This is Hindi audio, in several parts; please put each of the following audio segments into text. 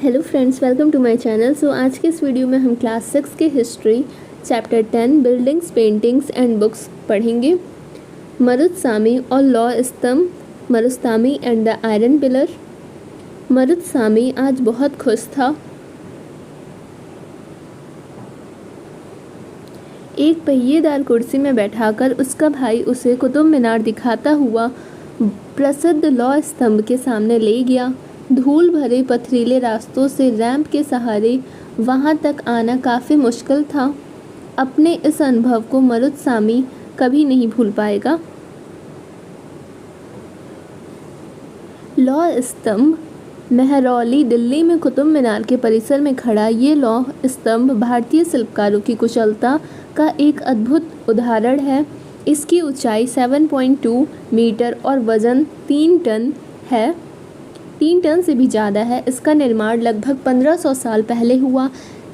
Hello friends, welcome to my channel. आज के इस वीडियो में हम क्लास 6 के history chapter 10 buildings, paintings and books पढ़ेंगे। मरुदसामी और लौ स्तंभ, Marudasami and the iron pillar. Marudasami आज बहुत खुश था। एक पहिएदार कुर्सी में बैठाकर उसका भाई उसे कुतुब मीनार दिखाता हुआ प्रसिद्ध लौ स्तंभ के सामने ले गया। धूल भरे पथरीले रास्तों से रैंप के सहारे वहां तक आना काफ़ी मुश्किल था। अपने इस अनुभव को मरुदसामी कभी नहीं भूल पाएगा। लौ स्तंभ महरौली, दिल्ली में कुतुब मीनार के परिसर में खड़ा ये लौ स्तंभ भारतीय शिल्पकारों की कुशलता का एक अद्भुत उदाहरण है। इसकी ऊंचाई 7.2 मीटर और वजन 3 टन है। 3 टन से भी ज़्यादा है। इसका निर्माण लगभग 1500 साल पहले हुआ।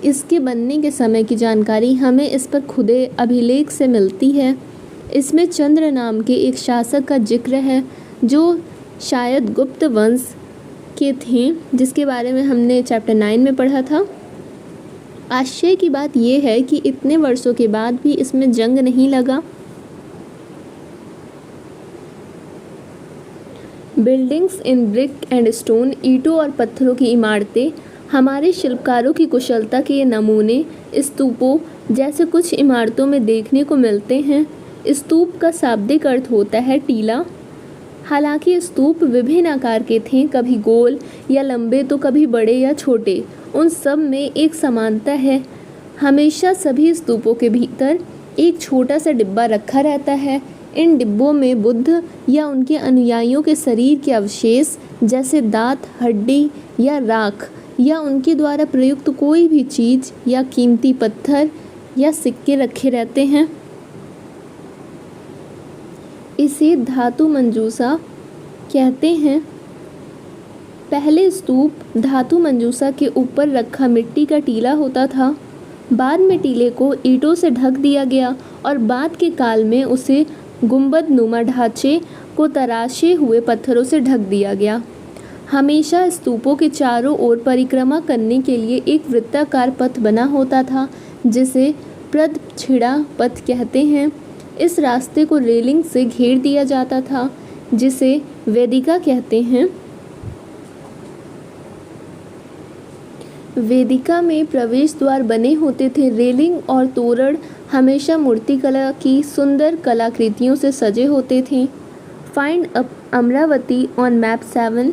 इसके बनने के समय की जानकारी हमें इस पर खुदे अभिलेख से मिलती है। इसमें चंद्र नाम के एक शासक का जिक्र है जो शायद गुप्त वंश के थे, जिसके बारे में हमने चैप्टर 9 में पढ़ा था। आश्चर्य की बात यह है कि इतने वर्षों के बाद भी इसमें जंग नहीं लगा। Buildings in brick and stone, ईंटों और पत्थरों की इमारतें हमारे शिल्पकारों की कुशलता के ये नमूने स्तूपों जैसे कुछ इमारतों में देखने को मिलते हैं। स्तूप का शाब्दिक अर्थ होता है टीला। हालांकि स्तूप विभिन्न आकार के थे, कभी गोल या लंबे तो कभी बड़े या छोटे। उन सब में एक समानता है, हमेशा सभी स्तूपों के भीतर एक छोटा सा डिब्बा रखा रहता है। इन डिब्बों में बुद्ध या उनके अनुयायियों के शरीर के अवशेष जैसे दांत, हड्डी या राख या उनके द्वारा प्रयुक्त कोई भी चीज़ या कीमती पत्थर या सिक्के रखे रहते हैं। इसे धातु मंजूसा कहते हैं। पहले स्तूप धातु मंजूसा के ऊपर रखा मिट्टी का टीला होता था। बाद में टीले को ईंटों से ढक दिया गया और बाद के काल में उसे गुंबद नुमा ढांचे को तराशे हुए पत्थरों से ढक दिया गया। हमेशा स्तूपों के चारों ओर परिक्रमा करने के लिए एक वृत्ताकार पथ बना होता था, जिसे प्रदक्षिणा पथ कहते हैं। इस रास्ते को रेलिंग से घेर दिया जाता था, जिसे वेदिका कहते हैं। वेदिका में प्रवेश द्वार बने होते थे। रेलिंग और तोरण हमेशा मूर्तिकला की सुंदर कलाकृतियों से सजे होते थे। Find Amaravati on map 7।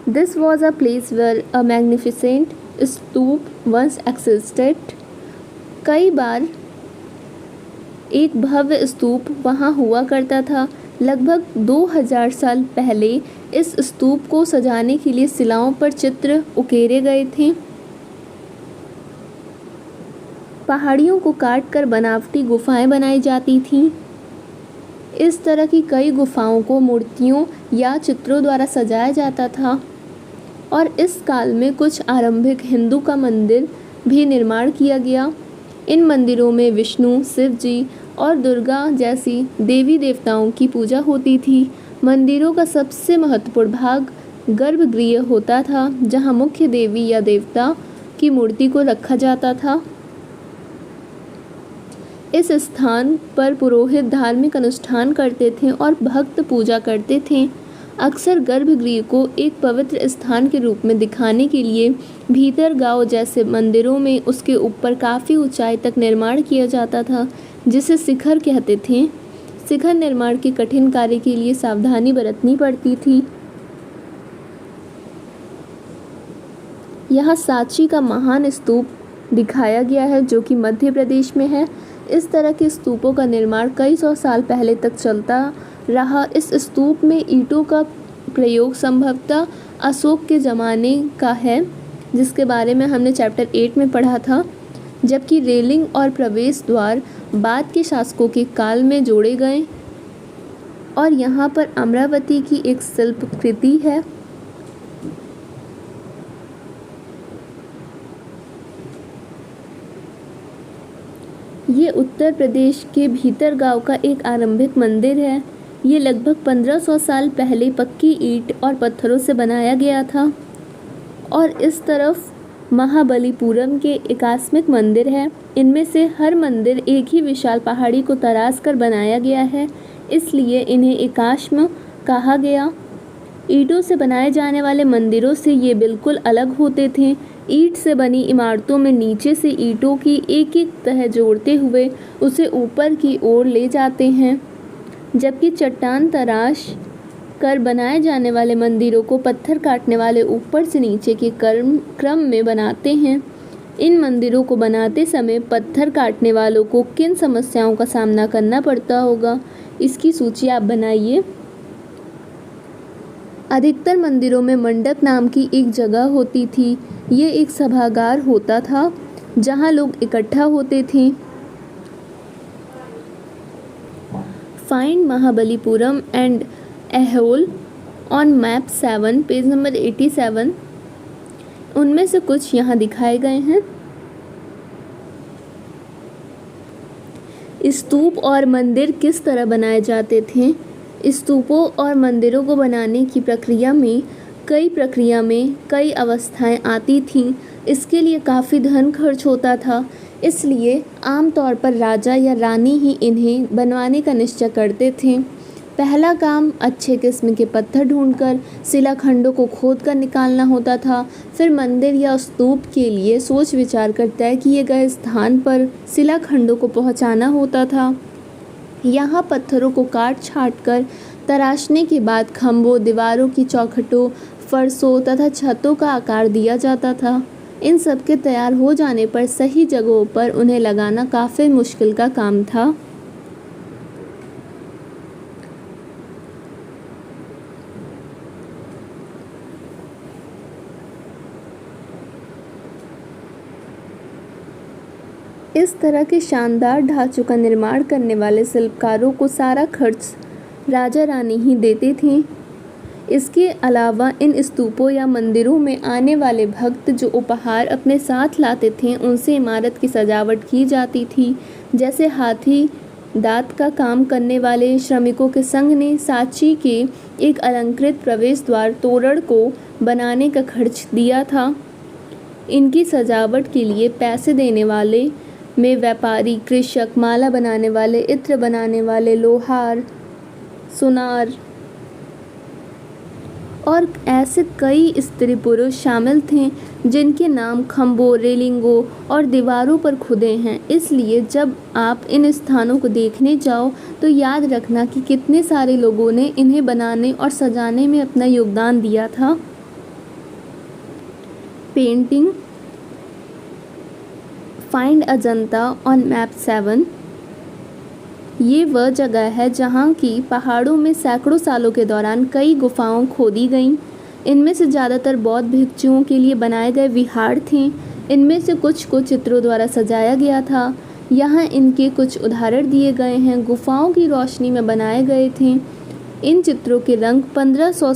This was a place where a magnificent stupa once existed. कई बार एक भव्य स्तूप वहाँ हुआ करता था। लगभग 2000 साल पहले इस स्तूप को सजाने के लिए शिलाओं पर चित्र उकेरे गए थे। पहाड़ियों को काटकर बनावटी गुफाएं बनाई जाती थीं। इस तरह की कई गुफाओं को मूर्तियों या चित्रों द्वारा सजाया जाता था। और इस काल में कुछ आरंभिक हिंदू का मंदिर भी निर्माण किया गया। इन मंदिरों में विष्णु, शिव जी और दुर्गा जैसी देवी देवताओं की पूजा होती थी। मंदिरों का सबसे महत्वपूर्ण भाग गर्भगृह होता था, जहां मुख्य देवी या देवता की मूर्ति को रखा जाता था। इस स्थान पर पुरोहित धार्मिक अनुष्ठान करते थे और भक्त पूजा करते थे। अक्सर गर्भगृह को एक पवित्र स्थान के रूप में दिखाने के लिए भीतर गांव जैसे मंदिरों में उसके ऊपर काफ़ी ऊंचाई तक निर्माण किया जाता था, जिसे शिखर कहते थे। शिखर निर्माण के कठिन कार्य के लिए सावधानी बरतनी पड़ती थी। यहाँ सांची का महान स्तूप दिखाया गया है, जो कि मध्य प्रदेश में है। इस तरह के स्तूपों का निर्माण कई सौ साल पहले तक चलता रहा। इस स्तूप में ईंटों का प्रयोग संभवतः अशोक के ज़माने का है, जिसके बारे में हमने चैप्टर 8 में पढ़ा था। जबकि रेलिंग और प्रवेश द्वार बाद के शासकों के काल में जोड़े गए। और यहाँ पर अमरावती की एक शिल्पकृति है। ये उत्तर प्रदेश के भीतरगांव का एक आरंभिक मंदिर है। ये लगभग 1500 साल पहले पक्की ईंट और पत्थरों से बनाया गया था और इस तरफ महाबलीपुरम के एकात्मिक मंदिर है। इनमें से हर मंदिर एक ही विशाल पहाड़ी को तराश कर बनाया गया है, इसलिए इन्हें एकाश्म कहा गया। ईंटों से बनाए जाने वाले मंदिरों से ये बिल्कुल अलग होते थे। ईंट से बनी इमारतों में नीचे से ईंटों की एक एक तह जोड़ते हुए उसे ऊपर की ओर ले जाते हैं, जबकि चट्टान तराश कर बनाए जाने वाले मंदिरों को पत्थर काटने वाले ऊपर से नीचे के क्रम में बनाते हैं। इन मंदिरों को बनाते समय पत्थर काटने वालों को किन समस्याओं का सामना करना पड़ता होगा, इसकी सूची आप बनाइए। अधिकतर मंदिरों में मंडप नाम की एक जगह होती थी। ये एक सभागार होता था जहाँ लोग इकट्ठा होते थे। Find Mahabalipuram and Aihole on map 7 page number 87। उनमें से कुछ यहाँ दिखाए गए हैं। स्तूप और मंदिर किस तरह बनाए जाते थे? स्तूपों और मंदिरों को बनाने की प्रक्रिया में कई अवस्थाएं आती थीं। इसके लिए काफ़ी धन खर्च होता था, इसलिए आमतौर पर राजा या रानी ही इन्हें बनवाने का निश्चय करते थे। पहला काम अच्छे किस्म के पत्थर ढूंढकर शिलाखंडों को खोद कर निकालना होता था। फिर मंदिर या स्तूप के लिए सोच विचार कर तय किए गए स्थान पर शिलाखंडों को पहुंचाना होता था। यहाँ पत्थरों को काट छाँट कर तराशने के बाद खंभों, दीवारों की चौखटों, फर्शों तथा छतों का आकार दिया जाता था। इन सब के तैयार हो जाने पर सही जगहों पर उन्हें लगाना काफ़ी मुश्किल का काम था। इस तरह के शानदार ढांचों का निर्माण करने वाले शिल्पकारों को सारा खर्च राजा रानी ही देते थे। इसके अलावा इन स्तूपों या मंदिरों में आने वाले भक्त जो उपहार अपने साथ लाते थे, उनसे इमारत की सजावट की जाती थी। जैसे हाथी दांत का काम करने वाले श्रमिकों के संघ ने सांची के एक अलंकृत प्रवेश द्वार तोरण को बनाने का खर्च दिया था। इनकी सजावट के लिए पैसे देने वाले में व्यापारी, कृषक, माला बनाने वाले, इत्र बनाने वाले, लोहार, सुनार और ऐसे कई स्त्री पुरुष शामिल थे जिनके नाम खंभों, रेलिंगों और दीवारों पर खुदे हैं। इसलिए जब आप इन स्थानों को देखने जाओ तो याद रखना कि कितने सारे लोगों ने इन्हें बनाने और सजाने में अपना योगदान दिया था। Painting. Find Ajanta on map 7। ये वह जगह है जहाँ की पहाड़ों में सैकड़ों सालों के दौरान कई गुफाओं खोदी गईं। इनमें से ज़्यादातर बौद्ध भिक्षुओं के लिए बनाए गए विहार थे। इनमें से कुछ को चित्रों द्वारा सजाया गया था। यहाँ इनके कुछ उदाहरण दिए गए हैं। गुफाओं की रोशनी में बनाए गए थे। इन चित्रों के रंग 1500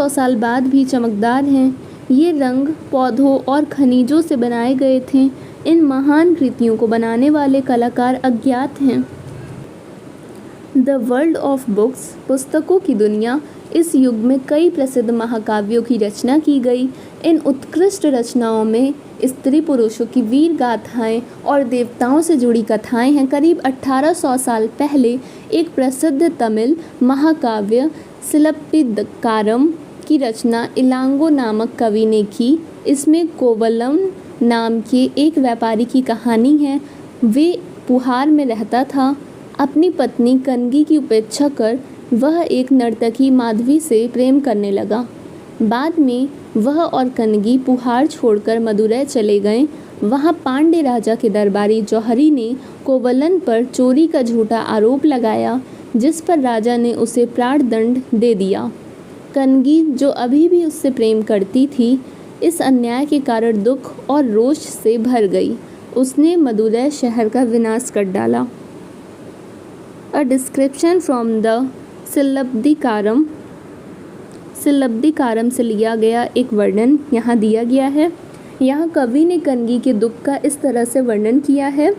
साल बाद भी चमकदार हैं। ये रंग पौधों और खनिजों से बनाए गए थे। इन महान कृतियों को बनाने वाले कलाकार अज्ञात हैं। द वर्ल्ड ऑफ बुक्स, पुस्तकों की दुनिया। इस युग में कई प्रसिद्ध महाकाव्यों की रचना की गई। इन उत्कृष्ट रचनाओं में स्त्री पुरुषों की वीर गाथाएं और देवताओं से जुड़ी कथाएं हैं। करीब 1800 साल पहले एक प्रसिद्ध तमिल महाकाव्य सिलप्पिदक्कारम की रचना इलांगो नामक कवि ने की। इसमें कोवलम नाम के एक व्यापारी की कहानी है। वे पुहार में रहता था। अपनी पत्नी कनगी की उपेक्षा कर वह एक नर्तकी माधवी से प्रेम करने लगा। बाद में वह और कनगी पुहार छोड़कर मदुरै चले गए। वहाँ पांड्य राजा के दरबारी जौहरी ने कोवलन पर चोरी का झूठा आरोप लगाया, जिस पर राजा ने उसे प्राणदंड दे दिया। कनगी, जो अभी भी उससे प्रेम करती थी, इस अन्याय के कारण दुख और रोष से भर गई। उसने मदुरै शहर का विनाश कर डाला। अ डिस्क्रिप्शन फ्रॉम द सिलप्पिदक्कारम से लिया गया एक वर्णन यहाँ दिया गया है। यहाँ कवि ने कनगी के दुख का इस तरह से वर्णन किया है।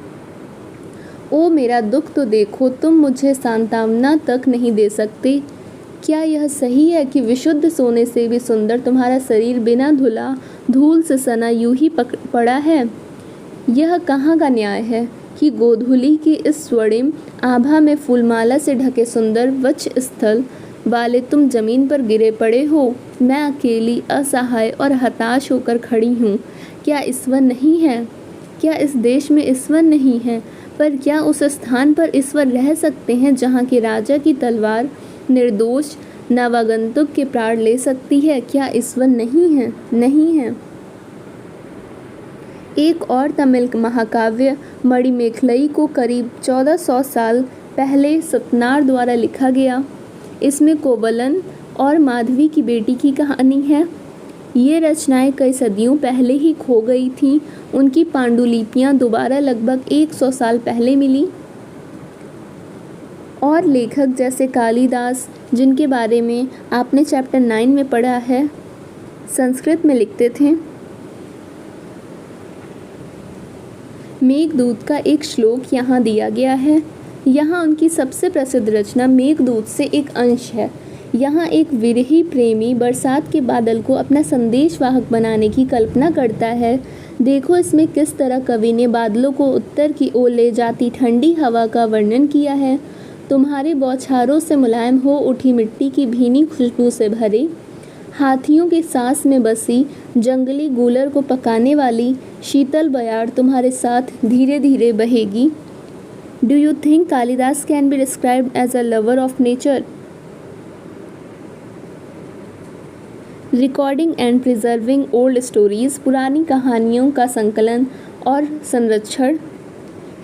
ओ मेरा दुख तो देखो, तुम मुझे सांत्वना तक नहीं दे सकते। क्या यह सही है कि विशुद्ध सोने से भी सुंदर तुम्हारा शरीर बिना धूल से सना यूं ही पड़ा है? यह कहाँ का न्याय है कि गोधूली की इस स्वर्णिम आभा में फूलमाला से ढके सुंदर वक्ष स्थल वाले तुम जमीन पर गिरे पड़े हो। मैं अकेली, असहाय और हताश होकर खड़ी हूँ। क्या ईश्वर नहीं है? क्या इस देश में ईश्वर नहीं है? पर क्या उस स्थान पर ईश्वर रह सकते हैं जहाँ के राजा की तलवार निर्दोष नवागंतुक के प्राण ले सकती है? क्या ईश्वर नहीं है? नहीं है। एक और तमिल महाकाव्य मणिमेखलई को करीब 1400 साल पहले सतनार द्वारा लिखा गया। इसमें कोवलन और माधवी की बेटी की कहानी है। ये रचनाएं कई सदियों पहले ही खो गई थीं। उनकी पांडुलिपियां दोबारा लगभग 100 साल पहले मिली और लेखक जैसे कालिदास, जिनके बारे में आपने चैप्टर 9 में पढ़ा है, संस्कृत में लिखते थे। मेघदूत का एक श्लोक यहाँ दिया गया है। यहाँ उनकी सबसे प्रसिद्ध रचना मेघदूत से एक अंश है। यहाँ एक विरही प्रेमी बरसात के बादल को अपना संदेशवाहक बनाने की कल्पना करता है। देखो इसमें किस तरह कवि ने बादलों को उत्तर की ओर ले जाती ठंडी हवा का वर्णन किया है। तुम्हारे बौछारों से मुलायम हो उठी मिट्टी की भीनी खुशबू से भरे, हाथियों की सांस में बसी जंगली गूलर को पकाने वाली शीतल बयार तुम्हारे साथ धीरे धीरे बहेगी। Do you think Kalidas can be described as a lover of nature? Recording and preserving old stories, पुरानी कहानियों का संकलन और संरक्षण।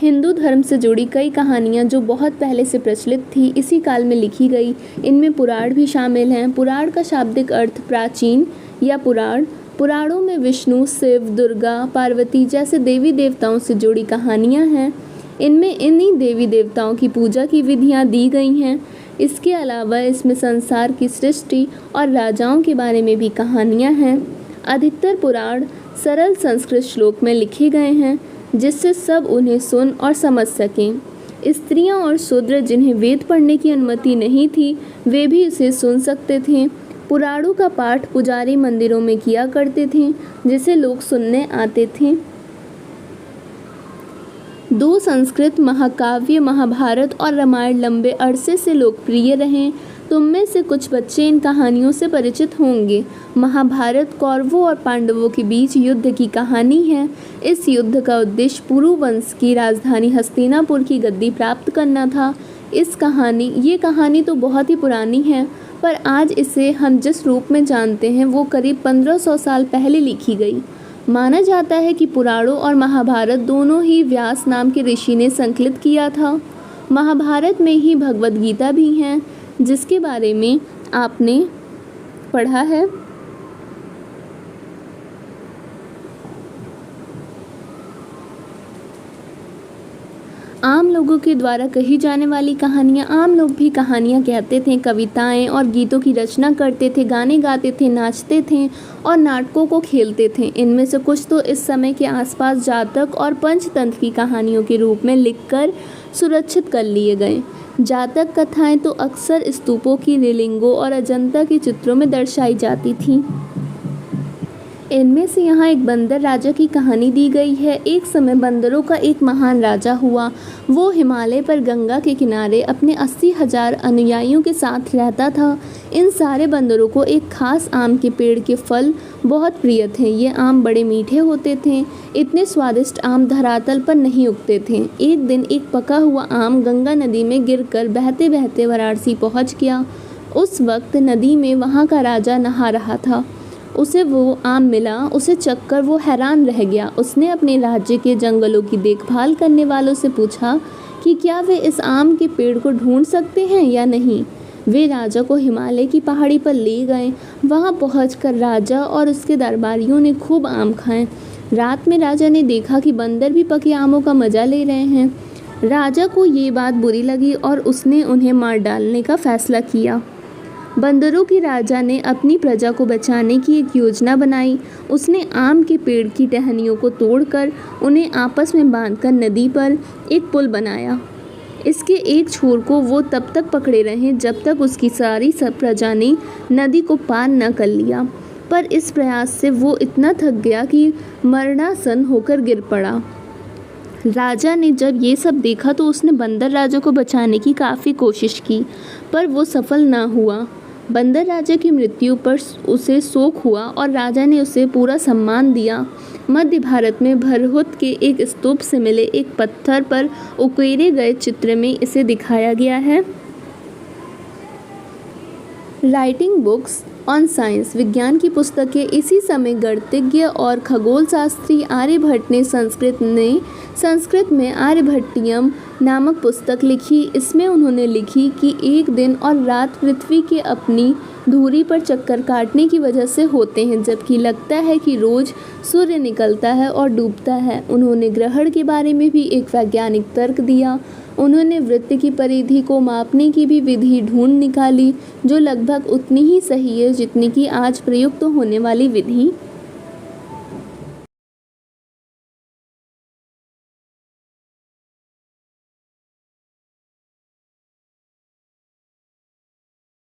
हिंदू धर्म से जुड़ी कई कहानियाँ जो बहुत पहले से प्रचलित थी, इसी काल में लिखी गई। इनमें पुराण भी शामिल हैं। पुराण का शाब्दिक अर्थ प्राचीन या पुराण। पुराणों में विष्णु, शिव, दुर्गा, पार्वती जैसे देवी देवताओं से जुड़ी कहानियाँ हैं। इनमें इन्हीं देवी देवताओं की पूजा की विधियाँ दी गई हैं। इसके अलावा इसमें संसार की सृष्टि और राजाओं के बारे में भी कहानियाँ हैं। अधिकतर पुराण सरल संस्कृत श्लोक में लिखे गए हैं, जिससे सब उन्हें सुन और समझ सकें। स्त्रियां और शूद्र जिन्हें वेद पढ़ने की अनुमति नहीं थी, वे भी इसे सुन सकते थे। पुराणों का पाठ पुजारी मंदिरों में किया करते थे, जिसे लोग सुनने आते थे। दो संस्कृत महाकाव्य महाभारत और रामायण लंबे अरसे से लोकप्रिय रहे। तुम में से कुछ बच्चे इन कहानियों से परिचित होंगे। महाभारत कौरवों और पांडवों के बीच युद्ध की कहानी है। इस युद्ध का उद्देश्य पुरु वंश की राजधानी हस्तिनापुर की गद्दी प्राप्त करना था। ये कहानी तो बहुत ही पुरानी है, पर आज इसे हम जिस रूप में जानते हैं वो करीब 1500 साल पहले लिखी गई। माना जाता है कि पुराणों और महाभारत दोनों ही व्यास नाम के ऋषि ने संकलित किया था। महाभारत में ही भगवद गीता भी हैं, जिसके बारे में आपने पढ़ा है। आम लोगों के द्वारा कही जाने वाली कहानियाँ। आम लोग भी कहानियाँ कहते थे, कविताएं और गीतों की रचना करते थे, गाने गाते थे, नाचते थे और नाटकों को खेलते थे। इनमें से कुछ तो इस समय के आसपास जातक और पंचतंत्र की कहानियों के रूप में लिखकर सुरक्षित कर लिए गए। जातक कथाएं तो अक्सर स्तूपों की रेलिंगों और अजंता के चित्रों में दर्शाई जाती थीं। इनमें से यहाँ एक बंदर राजा की कहानी दी गई है। एक समय बंदरों का एक महान राजा हुआ। वो हिमालय पर गंगा के किनारे अपने 80,000 अनुयायियों के साथ रहता था। इन सारे बंदरों को एक खास आम के पेड़ के फल बहुत प्रिय थे। ये आम बड़े मीठे होते थे। इतने स्वादिष्ट आम धरातल पर नहीं उगते थे। एक दिन एक पका हुआ आम गंगा नदी में गिरकर बहते बहते वाराणसी पहुँच गया। उस वक्त नदी में वहाँ का राजा नहा रहा था। उसे वो आम मिला। उसे चखकर वो हैरान रह गया। उसने अपने राज्य के जंगलों की देखभाल करने वालों से पूछा कि क्या वे इस आम के पेड़ को ढूंढ सकते हैं या नहीं। वे राजा को हिमालय की पहाड़ी पर ले गए। वहाँ पहुंचकर राजा और उसके दरबारियों ने खूब आम खाए। रात में राजा ने देखा कि बंदर भी पके आमों का मज़ा ले रहे हैं। राजा को ये बात बुरी लगी और उसने उन्हें मार डालने का फैसला किया। बंदरों के राजा ने अपनी प्रजा को बचाने की एक योजना बनाई। उसने आम के पेड़ की टहनियों को तोड़कर उन्हें आपस में बांधकर नदी पर एक पुल बनाया। इसके एक छोर को वो तब तक पकड़े रहे जब तक उसकी सारी प्रजा ने नदी को पार न कर लिया, पर इस प्रयास से वो इतना थक गया कि मरणासन होकर गिर पड़ा। राजा ने जब ये सब देखा तो उसने बंदर राजा को बचाने की काफ़ी कोशिश की, पर वो सफल ना हुआ। बंदर राजा की मृत्यु पर उसे शोक हुआ और राजा ने उसे पूरा सम्मान दिया। मध्य भारत में भरहुत के एक स्तूप से मिले एक पत्थर पर उकेरे गए चित्र में इसे दिखाया गया है। राइटिंग बुक्स ऑन साइंस, विज्ञान की पुस्तकें इसी समय गणितज्ञ और खगोल शास्त्री आर्यभट्ट ने संस्कृत में आर्यभट्टियम नामक पुस्तक लिखी। इसमें उन्होंने लिखी कि एक दिन और रात पृथ्वी के अपनी धुरी पर चक्कर काटने की वजह से होते हैं, जबकि लगता है कि रोज सूर्य निकलता है और डूबता है। उन्होंने ग्रहण के बारे में भी एक वैज्ञानिक तर्क दिया। उन्होंने वृत्त की परिधि को मापने की भी विधि ढूंढ निकाली, जो लगभग उतनी ही सही है जितनी कि आज प्रयुक्त होने वाली विधि